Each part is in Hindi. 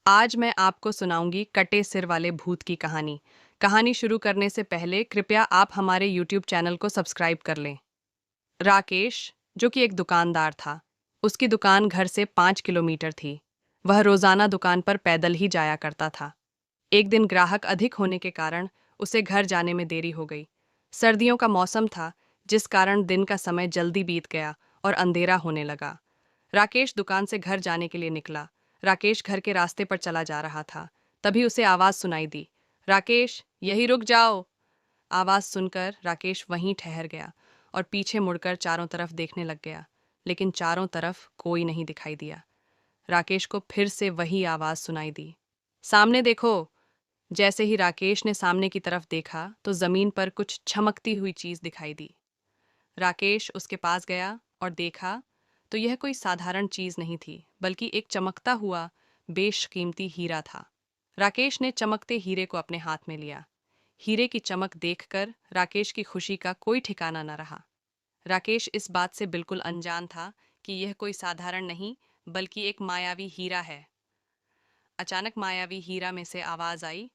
आज मैं आपको सुनाऊंगी कटे सिर वाले भूत की कहानी। कहानी शुरू करने से पहले कृपया आप हमारे यूट्यूब चैनल को सब्सक्राइब कर लें। राकेश, जो कि एक दुकानदार था, उसकी दुकान घर से 5 किलोमीटर थी। वह रोजाना दुकान पर पैदल ही जाया करता था। एक दिन ग्राहक अधिक होने के कारण उसे घर जाने में देरी हो गई। सर्दियों का मौसम था, जिस कारण दिन का समय जल्दी बीत गया और अंधेरा होने लगा। राकेश दुकान से घर जाने के लिए निकला। राकेश घर के रास्ते पर चला जा रहा था। तभी उसे आवाज सुनाई दी, राकेश, यही रुक जाओ। आवाज सुनकर राकेश वहीं ठहर गया और पीछे मुड़कर चारों तरफ देखने लग गया, लेकिन चारों तरफ कोई नहीं दिखाई दिया। राकेश को फिर से वही आवाज सुनाई दी, सामने देखो। जैसे ही राकेश ने सामने की तरफ देखा तो जमीन पर कुछ चमकती हुई चीज दिखाई दी। राकेश उसके पास गया और देखा तो यह कोई साधारण चीज नहीं थी, बल्कि एक चमकता हुआ बेशकीमती हीरा था। राकेश ने चमकते हीरे को अपने हाथ में लिया। हीरे की चमक देखकर राकेश की खुशी का कोई ठिकाना न रहा। राकेश इस बात से बिल्कुल अनजान था कि यह कोई साधारण नहीं, बल्कि एक मायावी हीरा है। अचानक मायावी हीरा में से आवाज आई,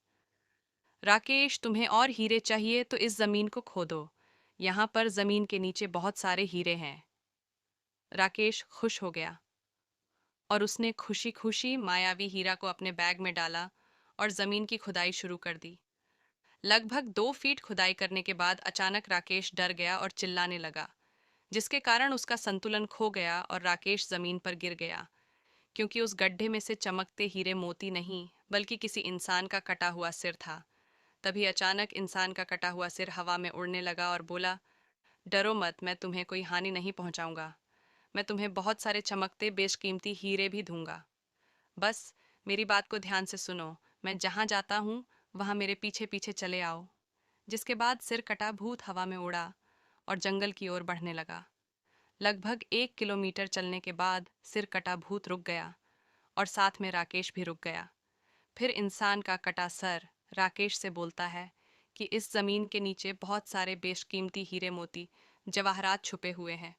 राकेश, तुम्हें और हीरे चाहिए तो इस जमीन को खोदो। यहाँ पर जमीन के नीचे बहुत सारे हीरे हैं। राकेश खुश हो गया और उसने खुशी खुशी मायावी हीरा को अपने बैग में डाला और जमीन की खुदाई शुरू कर दी। लगभग 2 फीट खुदाई करने के बाद अचानक राकेश डर गया और चिल्लाने लगा, जिसके कारण उसका संतुलन खो गया और राकेश जमीन पर गिर गया, क्योंकि उस गड्ढे में से चमकते हीरे मोती नहीं, बल्कि किसी इंसान का कटा हुआ सिर था। तभी अचानक इंसान का कटा हुआ सिर हवा में उड़ने लगा और बोला, डरो मत, मैं तुम्हें कोई हानि नहीं पहुंचाऊंगा। मैं तुम्हें बहुत सारे चमकते बेशकीमती हीरे भी दूंगा। बस मेरी बात को ध्यान से सुनो। मैं जहां जाता हूं वहां मेरे पीछे पीछे चले आओ। जिसके बाद सिर कटा भूत हवा में उड़ा और जंगल की ओर बढ़ने लगा। लगभग 1 किलोमीटर चलने के बाद सिर कटा भूत रुक गया और साथ में राकेश भी रुक गया। फिर इंसान का कटा सर राकेश से बोलता है कि इस जमीन के नीचे बहुत सारे बेशकीमती हीरे मोती जवाहरात छुपे हुए हैं।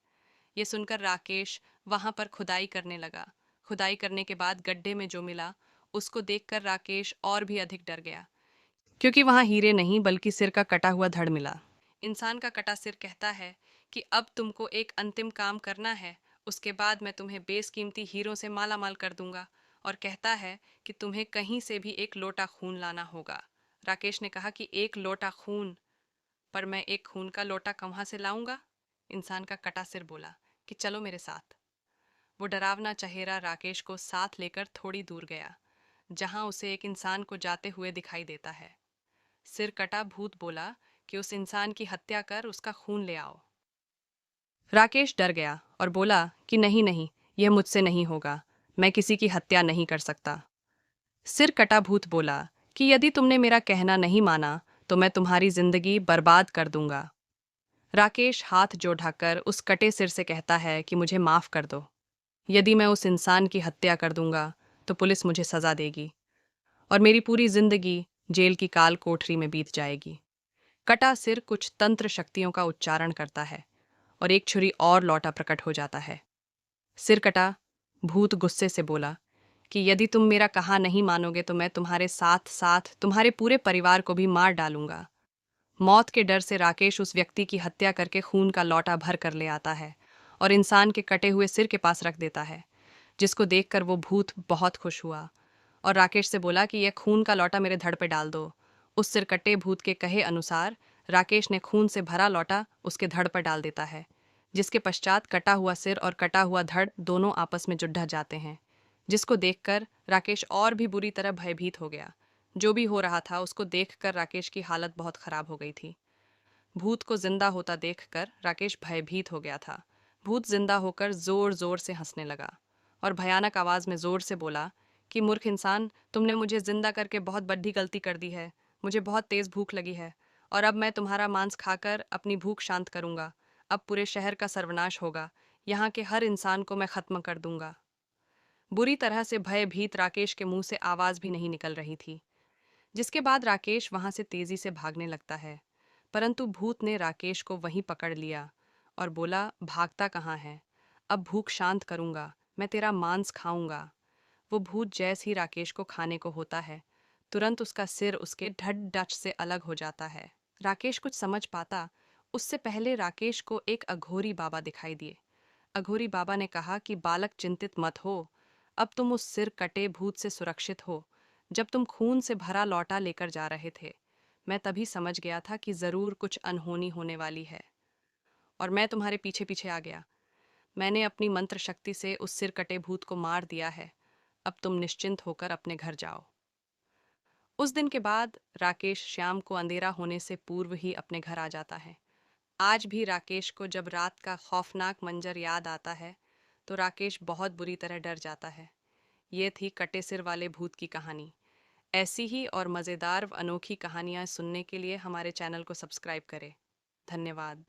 ये सुनकर राकेश वहां पर खुदाई करने लगा। खुदाई करने के बाद गड्ढे में जो मिला उसको देखकर राकेश और भी अधिक डर गया, क्योंकि वहां हीरे नहीं बल्कि सिर का कटा हुआ धड़ मिला। इंसान का कटा सिर कहता है कि अब तुमको एक अंतिम काम करना है, उसके बाद मैं तुम्हें बेशकीमती हीरों से माला माल कर दूंगा, और कहता है कि तुम्हें कहीं से भी एक लोटा खून लाना होगा। राकेश ने कहा कि एक लोटा खून? पर मैं एक खून का लोटा कहाँ से लाऊंगा? इंसान का कटा सिर बोला कि चलो मेरे साथ। वो डरावना चेहरा राकेश को साथ लेकर थोड़ी दूर गया, जहां उसे एक इंसान को जाते हुए दिखाई देता है। सिर कटा भूत बोला कि उस इंसान की हत्या कर उसका खून ले आओ। राकेश डर गया और बोला कि नहीं नहीं, यह मुझसे नहीं होगा। मैं किसी की हत्या नहीं कर सकता। सिर कटा भूत बोला कि यदि तुमने मेरा कहना नहीं माना तो मैं तुम्हारी जिंदगी बर्बाद कर दूंगा। राकेश हाथ जोड़कर उस कटे सिर से कहता है कि मुझे माफ कर दो। यदि मैं उस इंसान की हत्या कर दूंगा तो पुलिस मुझे सजा देगी और मेरी पूरी जिंदगी जेल की काल कोठरी में बीत जाएगी। कटा सिर कुछ तंत्र शक्तियों का उच्चारण करता है और एक छुरी और लौटा प्रकट हो जाता है। सिर कटा भूत गुस्से से बोला कि यदि तुम मेरा कहा नहीं मानोगे तो मैं तुम्हारे साथ साथ तुम्हारे पूरे परिवार को भी मार डालूंगा। मौत के डर से राकेश उस व्यक्ति की हत्या करके खून का लौटा भर कर ले आता है और इंसान के कटे हुए सिर के पास रख देता है, जिसको देखकर वो भूत बहुत खुश हुआ और राकेश से बोला कि यह खून का लौटा मेरे धड़ पे डाल दो। उस सिरकट्टे भूत के कहे अनुसार राकेश ने खून से भरा लौटा उसके धड़ पर डाल देता है, जिसके पश्चात कटा हुआ सिर और कटा हुआ धड़ दोनों आपस में जुड़ जाते हैं, जिसको देखकर राकेश और भी बुरी तरह भयभीत हो गया। जो भी हो रहा था उसको देखकर राकेश की हालत बहुत खराब हो गई थी। भूत को जिंदा होता देखकर राकेश भयभीत हो गया था। भूत जिंदा होकर जोर जोर से हंसने लगा और भयानक आवाज में जोर से बोला कि मूर्ख इंसान, तुमने मुझे जिंदा करके बहुत बड़ी गलती कर दी है। मुझे बहुत तेज भूख लगी है और अब मैं तुम्हारा मांस खाकर अपनी भूख शांत करूंगा। अब पूरे शहर का सर्वनाश होगा। यहाँ के हर इंसान को मैं खत्म कर दूंगा। बुरी तरह से भयभीत राकेश के मुंह से आवाज भी नहीं निकल रही थी, जिसके बाद राकेश वहां से तेजी से भागने लगता है। परंतु भूत ने राकेश को वहीं पकड़ लिया और बोला, भागता कहाँ है? अब भूख शांत करूंगा, मैं तेरा मांस खाऊंगा। वो भूत जैसे ही राकेश को खाने को होता है, तुरंत उसका सिर उसके ढड डच से अलग हो जाता है। राकेश कुछ समझ पाता उससे पहले राकेश को एक अघोरी बाबा दिखाई दिए। अघोरी बाबा ने कहा कि बालक चिंतित मत हो, अब तुम उस सिर कटे भूत से सुरक्षित हो। जब तुम खून से भरा लौटा लेकर जा रहे थे, मैं तभी समझ गया था कि जरूर कुछ अनहोनी होने वाली है, और मैं तुम्हारे पीछे पीछे आ गया। मैंने अपनी मंत्र शक्ति से उस सिर कटे भूत को मार दिया है। अब तुम निश्चिंत होकर अपने घर जाओ। उस दिन के बाद राकेश शाम को अंधेरा होने से पूर्व ही अपने घर आ जाता है। आज भी राकेश को जब रात का खौफनाक मंजर याद आता है तो राकेश बहुत बुरी तरह डर जाता है। ये थी कटे सिर वाले भूत की कहानी। ऐसी ही और मज़ेदार व अनोखी कहानियाँ सुनने के लिए हमारे चैनल को सब्सक्राइब करें। धन्यवाद।